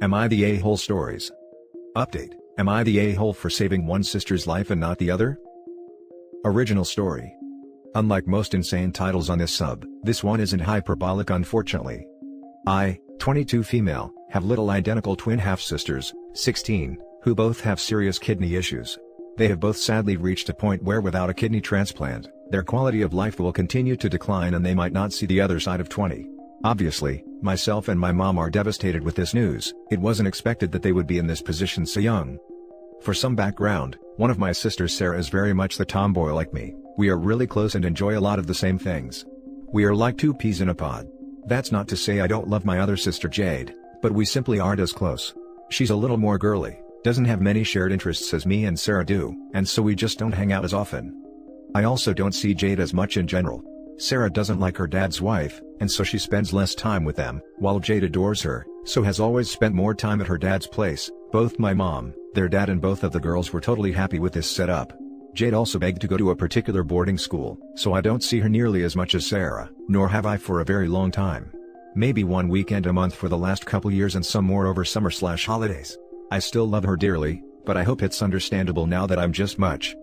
Am I the a-hole stories? Update, am I the a-hole for saving one sister's life and not the other? Original story. Unlike most insane titles on this sub, this one isn't hyperbolic unfortunately. I, 22 female, have little identical twin half-sisters, 16, who both have serious kidney issues. They have both sadly reached a point where without a kidney transplant, their quality of life will continue to decline and they might not see the other side of 20. Obviously, myself and my mom are devastated with this news. It wasn't expected that they would be in this position so young. For some background, one of my sisters Sarah is very much the tomboy like me. We are really close and enjoy a lot of the same things. We are like two peas in a pod. That's not to say I don't love my other sister Jade, but we simply aren't as close. She's a little more girly, doesn't have many shared interests as me and Sarah do, and so we just don't hang out as often. I also don't see Jade as much in general. Sarah doesn't like her dad's wife, and so she spends less time with them, while Jade adores her, so has always spent more time at her dad's place. Both my mom, their dad and both of the girls were totally happy with this setup. Jade also begged to go to a particular boarding school, so I don't see her nearly as much as Sarah, nor have I for a very long time. Maybe one weekend a month for the last couple years and some more over summer/holidays. I still love her dearly, but I hope it's understandable now that I'm just much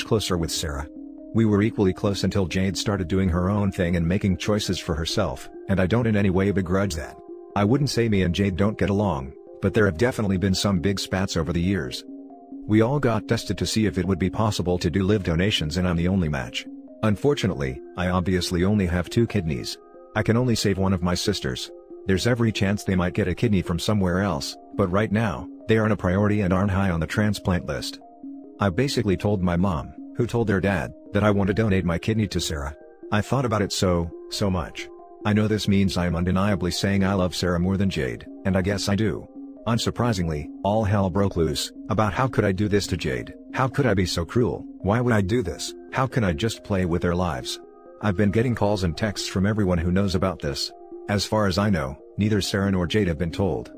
closer with Sarah. We were equally close until Jade started doing her own thing and making choices for herself, and I don't in any way begrudge that. I wouldn't say me and Jade don't get along, but there have definitely been some big spats over the years. We all got tested to see if it would be possible to do live donations and I'm the only match. Unfortunately, I obviously only have 2 kidneys. I can only save one of my sisters. There's every chance they might get a kidney from somewhere else, but right now, they aren't a priority and aren't high on the transplant list. I basically told my mom, who told their dad, that I want to donate my kidney to Sarah. I thought about it so much. I know this means I am undeniably saying I love Sarah more than Jade, and I guess I do. Unsurprisingly, all hell broke loose, about how could I do this to Jade, how could I be so cruel, why would I do this, how can I just play with their lives? I've been getting calls and texts from everyone who knows about this. As far as I know, neither Sarah nor Jade have been told.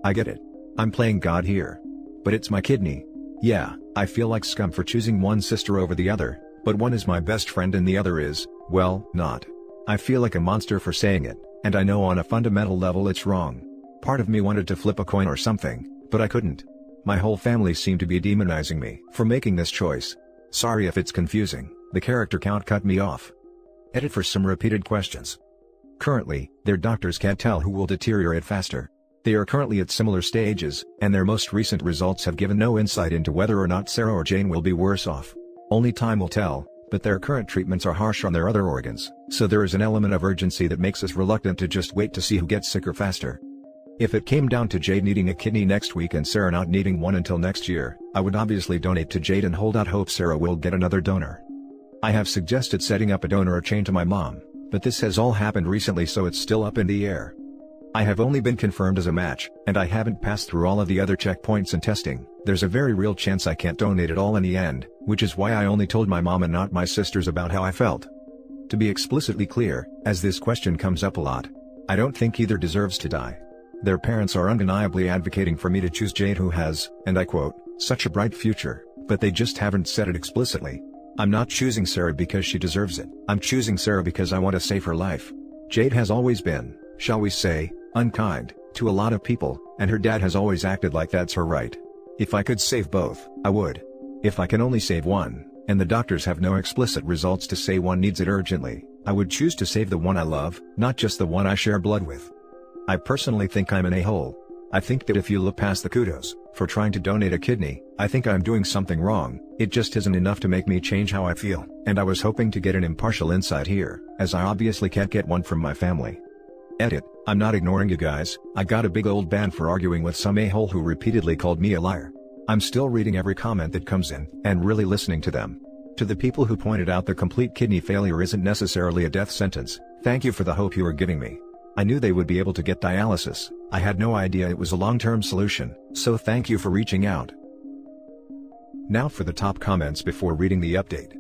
I get it. I'm playing God here. But it's my kidney. Yeah, I feel like scum for choosing one sister over the other, but one is my best friend and the other is, well, not. I feel like a monster for saying it, and I know on a fundamental level it's wrong. Part of me wanted to flip a coin or something, but I couldn't. My whole family seemed to be demonizing me for making this choice. Sorry if it's confusing, the character count cut me off. Edit for some repeated questions. Currently, their doctors can't tell who will deteriorate faster. They are currently at similar stages, and their most recent results have given no insight into whether or not Sarah or Jane will be worse off. Only time will tell, but their current treatments are harsh on their other organs, so there is an element of urgency that makes us reluctant to just wait to see who gets sicker faster. If it came down to Jade needing a kidney next week and Sarah not needing one until next year, I would obviously donate to Jade and hold out hope Sarah will get another donor. I have suggested setting up a donor chain to my mom, but this has all happened recently so it's still up in the air. I have only been confirmed as a match, and I haven't passed through all of the other checkpoints and testing. There's a very real chance I can't donate at all in the end, which is why I only told my mom and not my sisters about how I felt. To be explicitly clear, as this question comes up a lot, I don't think either deserves to die. Their parents are undeniably advocating for me to choose Jade who has, and I quote, such a bright future, but they just haven't said it explicitly. I'm not choosing Sarah because she deserves it. I'm choosing Sarah because I want to save her life. Jade has always been, shall we say, unkind to a lot of people, and her dad has always acted like that's her right. If I could save both, I would. If I can only save one, and the doctors have no explicit results to say one needs it urgently, I would choose to save the one I love, not just the one I share blood with. I personally think I'm an a-hole. I think that if you look past the kudos for trying to donate a kidney, I think I'm doing something wrong. It just isn't enough to make me change how I feel, and I was hoping to get an impartial insight here, as I obviously can't get one from my family. Edit, I'm not ignoring you guys, I got a big old ban for arguing with some a-hole who repeatedly called me a liar. I'm still reading every comment that comes in, and really listening to them. To the people who pointed out the complete kidney failure isn't necessarily a death sentence, thank you for the hope you are giving me. I knew they would be able to get dialysis, I had no idea it was a long-term solution, so thank you for reaching out. Now for the top comments before reading the update.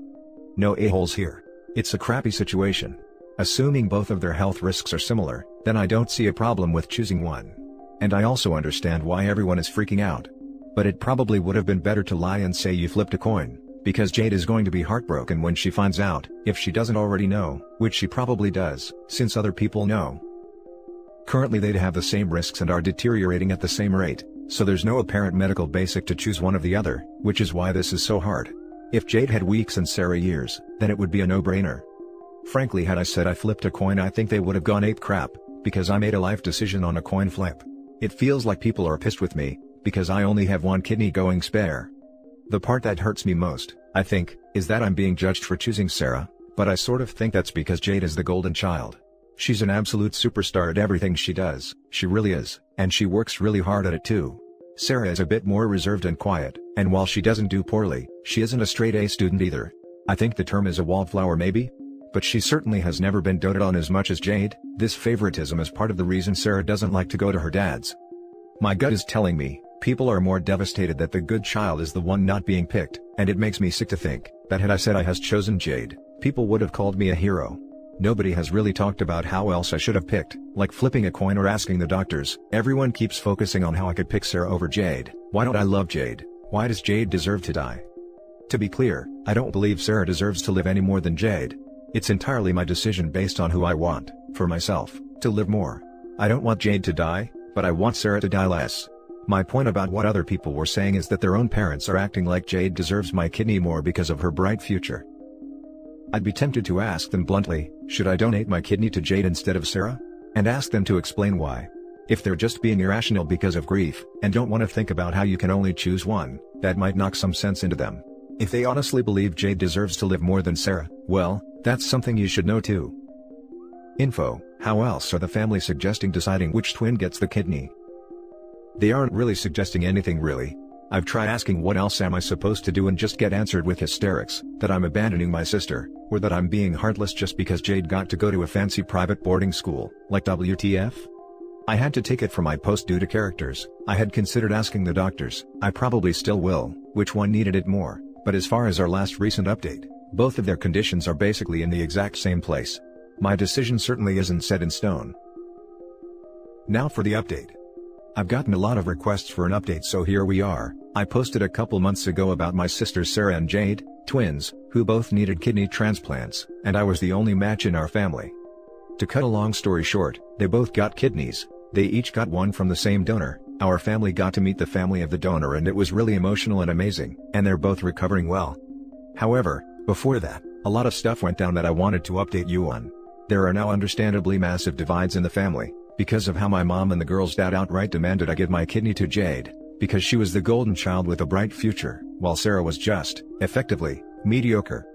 No a-holes here. It's a crappy situation. Assuming both of their health risks are similar, then I don't see a problem with choosing one. And I also understand why everyone is freaking out. But it probably would have been better to lie and say you flipped a coin, because Jade is going to be heartbroken when she finds out, if she doesn't already know, which she probably does, since other people know. Currently they'd have the same risks and are deteriorating at the same rate, so there's no apparent medical basic to choose one of the other, which is why this is so hard. If Jade had weeks and Sarah years, then it would be a no-brainer. Frankly, had I said I flipped a coin, I think they would have gone ape crap, because I made a life decision on a coin flip. It feels like people are pissed with me, because I only have one kidney going spare. The part that hurts me most, I think, is that I'm being judged for choosing Sarah, but I sort of think that's because Jade is the golden child. She's an absolute superstar at everything she does, she really is, and she works really hard at it too. Sarah is a bit more reserved and quiet, and while she doesn't do poorly, she isn't a straight A student either. I think the term is a wallflower maybe? But she certainly has never been doted on as much as Jade. This favoritism is part of the reason Sarah doesn't like to go to her dad's. My gut is telling me, people are more devastated that the good child is the one not being picked, and it makes me sick to think that had I said I has chosen Jade, people would have called me a hero. Nobody has really talked about how else I should have picked, like flipping a coin or asking the doctors. Everyone keeps focusing on how I could pick Sarah over Jade. Why don't I love Jade? Why does Jade deserve to die? To be clear, I don't believe Sarah deserves to live any more than Jade. It's entirely my decision based on who I want, for myself, to live more. I don't want Jade to die, but I want Sarah to die less. My point about what other people were saying is that their own parents are acting like Jade deserves my kidney more because of her bright future. I'd be tempted to ask them bluntly, should I donate my kidney to Jade instead of Sarah? And ask them to explain why. If they're just being irrational because of grief, and don't want to think about how you can only choose one, that might knock some sense into them. If they honestly believe Jade deserves to live more than Sarah, well, that's something you should know too. Info: how else are the family suggesting deciding which twin gets the kidney? They aren't really suggesting anything really. I've tried asking what else am I supposed to do and just get answered with hysterics, that I'm abandoning my sister, or that I'm being heartless just because Jade got to go to a fancy private boarding school, like WTF? I had to take it from my post due to characters. I had considered asking the doctors, I probably still will, which one needed it more, but as far as our last recent update, both of their conditions are basically in the exact same place. My decision certainly isn't set in stone. Now for the update. I've gotten a lot of requests for an update, so here we are. I posted a couple months ago about my sisters Sarah and Jade, twins, who both needed kidney transplants, and I was the only match in our family. To cut a long story short, they both got kidneys. They each got one from the same donor. Our family got to meet the family of the donor and it was really emotional and amazing, and they're both recovering well. However, before that, a lot of stuff went down that I wanted to update you on. There are now understandably massive divides in the family, because of how my mom and the girl's dad outright demanded I give my kidney to Jade, because she was the golden child with a bright future, while Sarah was just, effectively, mediocre.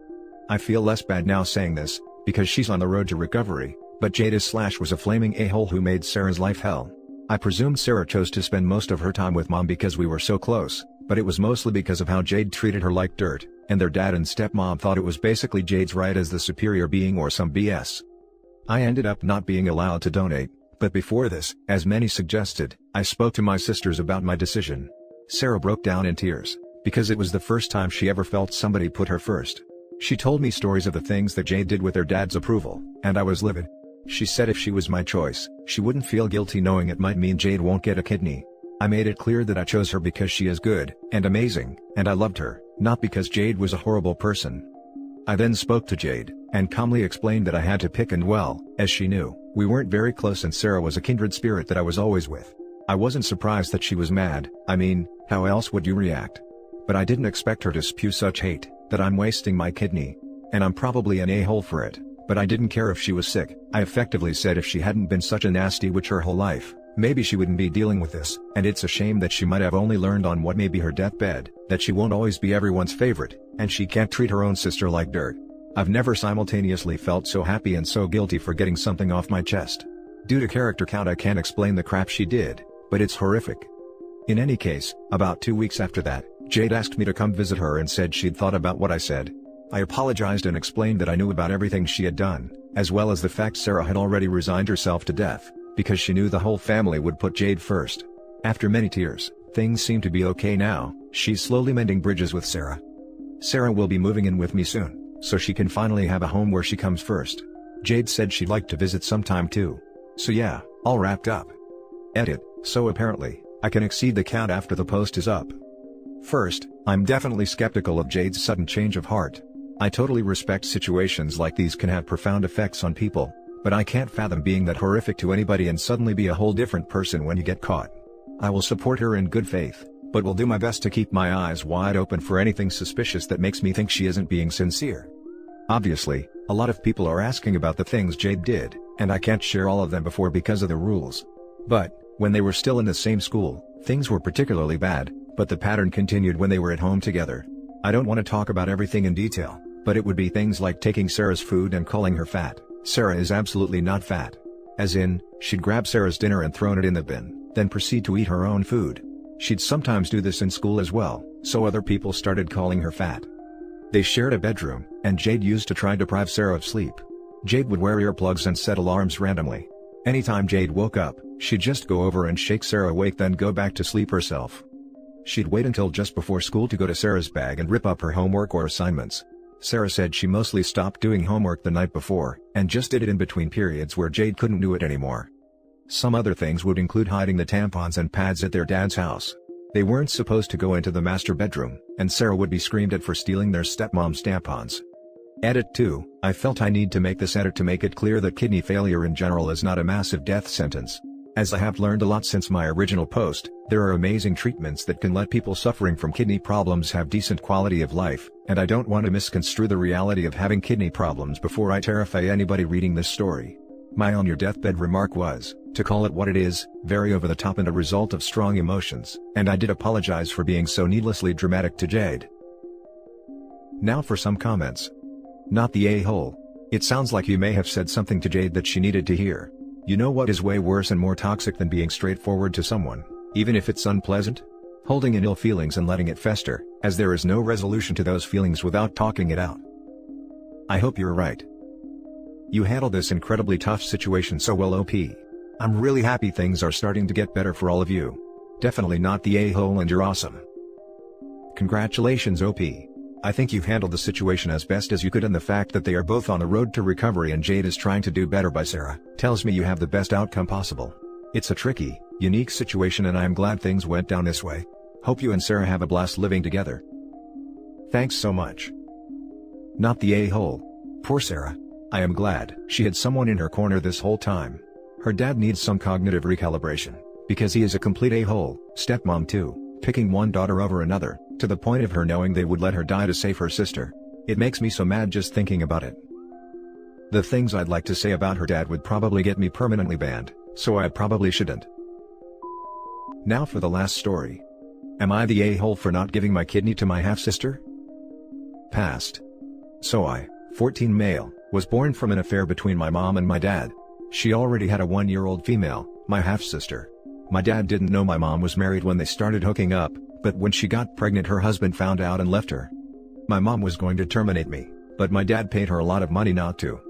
I feel less bad now saying this, because she's on the road to recovery, but Jade was a flaming a-hole who made Sarah's life hell. I presumed Sarah chose to spend most of her time with mom because we were so close, but it was mostly because of how Jade treated her like dirt, and their dad and stepmom thought it was basically Jade's right as the superior being or some BS. I ended up not being allowed to donate, but before this, as many suggested, I spoke to my sisters about my decision. Sarah broke down in tears, because it was the first time she ever felt somebody put her first. She told me stories of the things that Jade did with her dad's approval, and I was livid. She said if she was my choice, she wouldn't feel guilty knowing it might mean Jade won't get a kidney. I made it clear that I chose her because she is good, and amazing, and I loved her, not because Jade was a horrible person. I then spoke to Jade, and calmly explained that I had to pick, and well, as she knew, we weren't very close and Sarah was a kindred spirit that I was always with. I wasn't surprised that she was mad. I mean, how else would you react? But I didn't expect her to spew such hate, that I'm wasting my kidney. And I'm probably an a-hole for it, but I didn't care if she was sick. I effectively said if she hadn't been such a nasty witch her whole life, maybe she wouldn't be dealing with this, and it's a shame that she might have only learned on what may be her deathbed, that she won't always be everyone's favorite, and she can't treat her own sister like dirt. I've never simultaneously felt so happy and so guilty for getting something off my chest. Due to character count I can't explain the crap she did, but it's horrific. In any case, about 2 weeks after that, Jade asked me to come visit her and said she'd thought about what I said. I apologized and explained that I knew about everything she had done, as well as the fact Sarah had already resigned herself to death, because she knew the whole family would put Jade first. After many tears, things seem to be okay now. She's slowly mending bridges with Sarah. Sarah will be moving in with me soon, so she can finally have a home where she comes first. Jade said she'd like to visit sometime too. So yeah, all wrapped up. Edit: so apparently, I can exceed the count after the post is up. First, I'm definitely skeptical of Jade's sudden change of heart. I totally respect situations like these can have profound effects on people, but I can't fathom being that horrific to anybody and suddenly be a whole different person when you get caught. I will support her in good faith, but will do my best to keep my eyes wide open for anything suspicious that makes me think she isn't being sincere. Obviously, a lot of people are asking about the things Jade did, and I can't share all of them before because of the rules. But, when they were still in the same school, things were particularly bad, but the pattern continued when they were at home together. I don't want to talk about everything in detail, but it would be things like taking Sarah's food and calling her fat. Sarah is absolutely not fat. As in, she'd grab Sarah's dinner and thrown it in the bin, then proceed to eat her own food. She'd sometimes do this in school as well, so other people started calling her fat. They shared a bedroom, and Jade used to try to deprive Sarah of sleep. Jade would wear earplugs and set alarms randomly. Anytime Jade woke up, she'd just go over and shake Sarah awake, then go back to sleep herself. She'd wait until just before school to go to Sarah's bag and rip up her homework or assignments. Sarah said she mostly stopped doing homework the night before, and just did it in between periods where Jade couldn't do it anymore. Some other things would include hiding the tampons and pads at their dad's house. They weren't supposed to go into the master bedroom, and Sarah would be screamed at for stealing their stepmom's tampons. Edit 2. I felt I need to make this edit to make it clear that kidney failure in general is not a massive death sentence. As I have learned a lot since my original post, there are amazing treatments that can let people suffering from kidney problems have decent quality of life, and I don't want to misconstrue the reality of having kidney problems before I terrify anybody reading this story. My on your deathbed remark was, to call it what it is, very over the top and a result of strong emotions, and I did apologize for being so needlessly dramatic to Jade. Now for some comments. Not the a-hole. It sounds like you may have said something to Jade that she needed to hear. You know what is way worse and more toxic than being straightforward to someone, even if it's unpleasant? Holding in ill feelings and letting it fester, as there is no resolution to those feelings without talking it out. I hope you're right. You handled this incredibly tough situation so well, OP. I'm really happy things are starting to get better for all of you. Definitely not the a-hole, and you're awesome. Congratulations, OP. I think you've handled the situation as best as you could, and the fact that they are both on the road to recovery and Jade is trying to do better by Sarah tells me you have the best outcome possible. It's a tricky, unique situation, and I am glad things went down this way. Hope you and Sarah have a blast living together. Thanks so much. Not the a-hole. Poor Sarah. I am glad she had someone in her corner this whole time. Her dad needs some cognitive recalibration, because he is a complete a-hole. Stepmom too, picking one daughter over another, to the point of her knowing they would let her die to save her sister. It makes me so mad just thinking about it. The things I'd like to say about her dad would probably get me permanently banned, so I probably shouldn't. Now for the last story. Am I the a-hole for not giving my kidney to my half-sister? Past. So I, 14 male, was born from an affair between my mom and my dad. She already had a 1-year-old female, my half-sister. My dad didn't know my mom was married when they started hooking up, but when she got pregnant her husband found out and left her. My mom was going to terminate me, but my dad paid her a lot of money not to.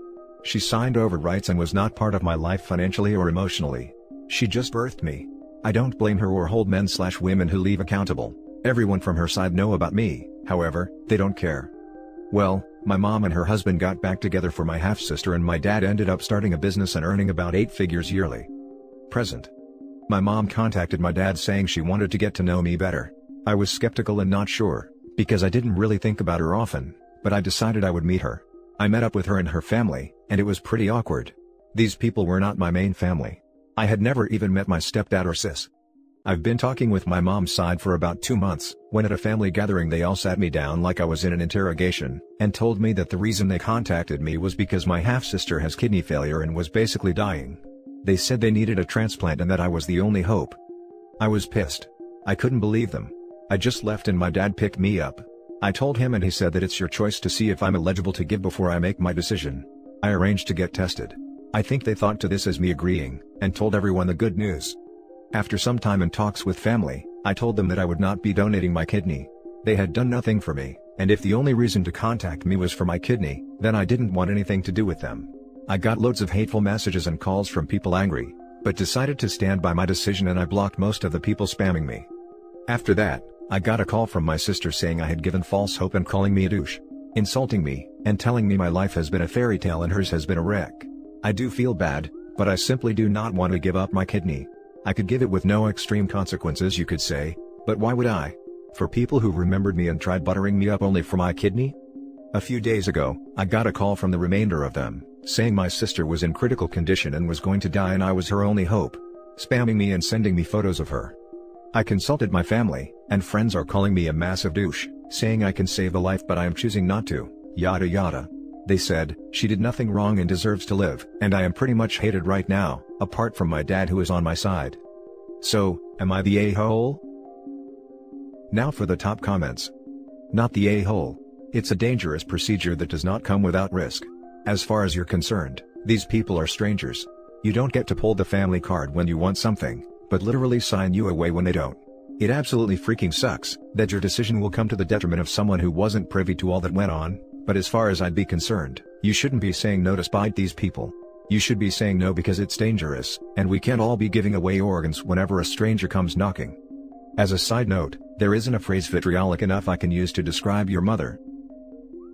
She signed over rights and was not part of my life financially or emotionally. She just birthed me. I don't blame her or hold men/women who leave accountable. Everyone from her side know about me, however, they don't care. Well, my mom and her husband got back together for my half-sister, and my dad ended up starting a business and earning about 8 figures yearly. Present. My mom contacted my dad saying she wanted to get to know me better. I was skeptical and not sure, because I didn't really think about her often, but I decided I would meet her. I met up with her and her family, and it was pretty awkward. These people were not my main family. I had never even met my stepdad or sis. I've been talking with my mom's side for about 2 months, when at a family gathering they all sat me down like I was in an interrogation, and told me that the reason they contacted me was because my half-sister has kidney failure and was basically dying. They said they needed a transplant and that I was the only hope. I was pissed. I couldn't believe them. I just left and my dad picked me up. I told him and he said that it's your choice to see if I'm eligible to give before I make my decision. I arranged to get tested. I think they thought to this as me agreeing, and told everyone the good news. After some time and talks with family, I told them that I would not be donating my kidney. They had done nothing for me, and if the only reason to contact me was for my kidney, then I didn't want anything to do with them. I got loads of hateful messages and calls from people angry, but decided to stand by my decision and I blocked most of the people spamming me. After that, I got a call from my sister saying I had given false hope and calling me a douche, insulting me, and telling me my life has been a fairy tale and hers has been a wreck. I do feel bad, but I simply do not want to give up my kidney. I could give it with no extreme consequences, you could say, but why would I? For people who remembered me and tried buttering me up only for my kidney? A few days ago, I got a call from the remainder of them, saying my sister was in critical condition and was going to die and I was her only hope, spamming me and sending me photos of her. I consulted my family, and friends are calling me a massive douche, saying I can save a life but I am choosing not to, yada yada. They said, she did nothing wrong and deserves to live, and I am pretty much hated right now, apart from my dad who is on my side. So, am I the a-hole? Now for the top comments. Not the a-hole. It's a dangerous procedure that does not come without risk. As far as you're concerned, these people are strangers. You don't get to pull the family card when you want something, but literally sign you away when they don't. It absolutely freaking sucks that your decision will come to the detriment of someone who wasn't privy to all that went on, but as far as I'd be concerned, you shouldn't be saying no to spite these people. You should be saying no because it's dangerous, and we can't all be giving away organs whenever a stranger comes knocking. As a side note, there isn't a phrase vitriolic enough I can use to describe your mother.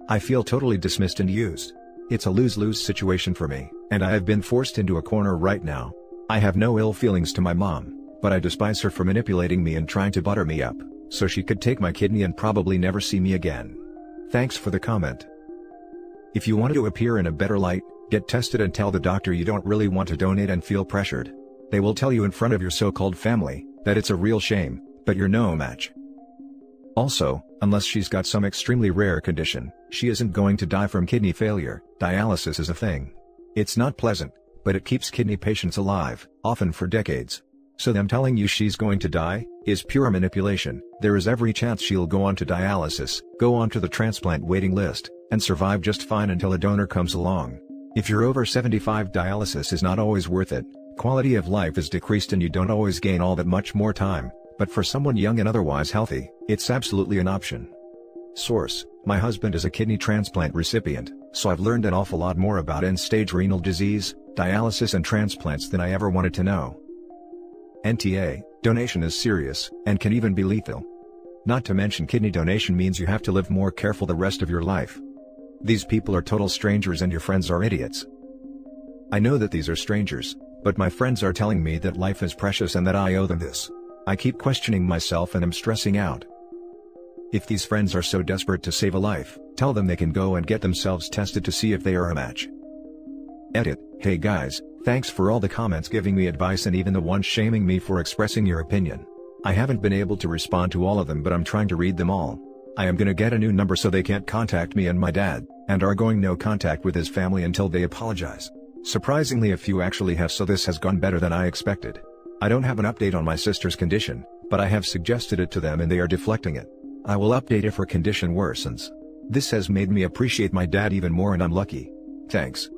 I feel totally dismissed and used. It's a lose-lose situation for me, and I have been forced into a corner right now. I have no ill feelings to my mom, but I despise her for manipulating me and trying to butter me up, so she could take my kidney and probably never see me again. Thanks for the comment. If you want to appear in a better light, get tested and tell the doctor you don't really want to donate and feel pressured. They will tell you in front of your so-called family that it's a real shame, but you're no match. Also, unless she's got some extremely rare condition, she isn't going to die from kidney failure. Dialysis is a thing. It's not pleasant, but it keeps kidney patients alive, often for decades. So them telling you she's going to die is pure manipulation. There is every chance she'll go on to dialysis, go on to the transplant waiting list, and survive just fine until a donor comes along. If you're over 75, dialysis is not always worth it. Quality of life is decreased and you don't always gain all that much more time, but for someone young and otherwise healthy, it's absolutely an option. Source: my husband is a kidney transplant recipient, so I've learned an awful lot more about end-stage renal disease, dialysis and transplants than I ever wanted to know. NTA, donation is serious, and can even be lethal. Not to mention kidney donation means you have to live more careful the rest of your life. These people are total strangers and your friends are idiots. I know that these are strangers, but my friends are telling me that life is precious and that I owe them this. I keep questioning myself and am stressing out. If these friends are so desperate to save a life, tell them they can go and get themselves tested to see if they are a match. Edit: hey guys, thanks for all the comments giving me advice and even the ones shaming me for expressing your opinion. I haven't been able to respond to all of them, but I'm trying to read them all. I am gonna get a new number so they can't contact me and my dad, and are going no contact with his family until they apologize. Surprisingly a few actually have, so this has gone better than I expected. I don't have an update on my sister's condition, but I have suggested it to them and they are deflecting it. I will update if her condition worsens. This has made me appreciate my dad even more and I'm lucky. Thanks.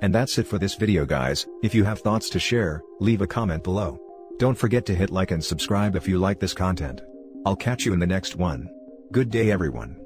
And that's it for this video guys. If you have thoughts to share, leave a comment below. Don't forget to hit like and subscribe if you like this content. I'll catch you in the next one. Good day everyone.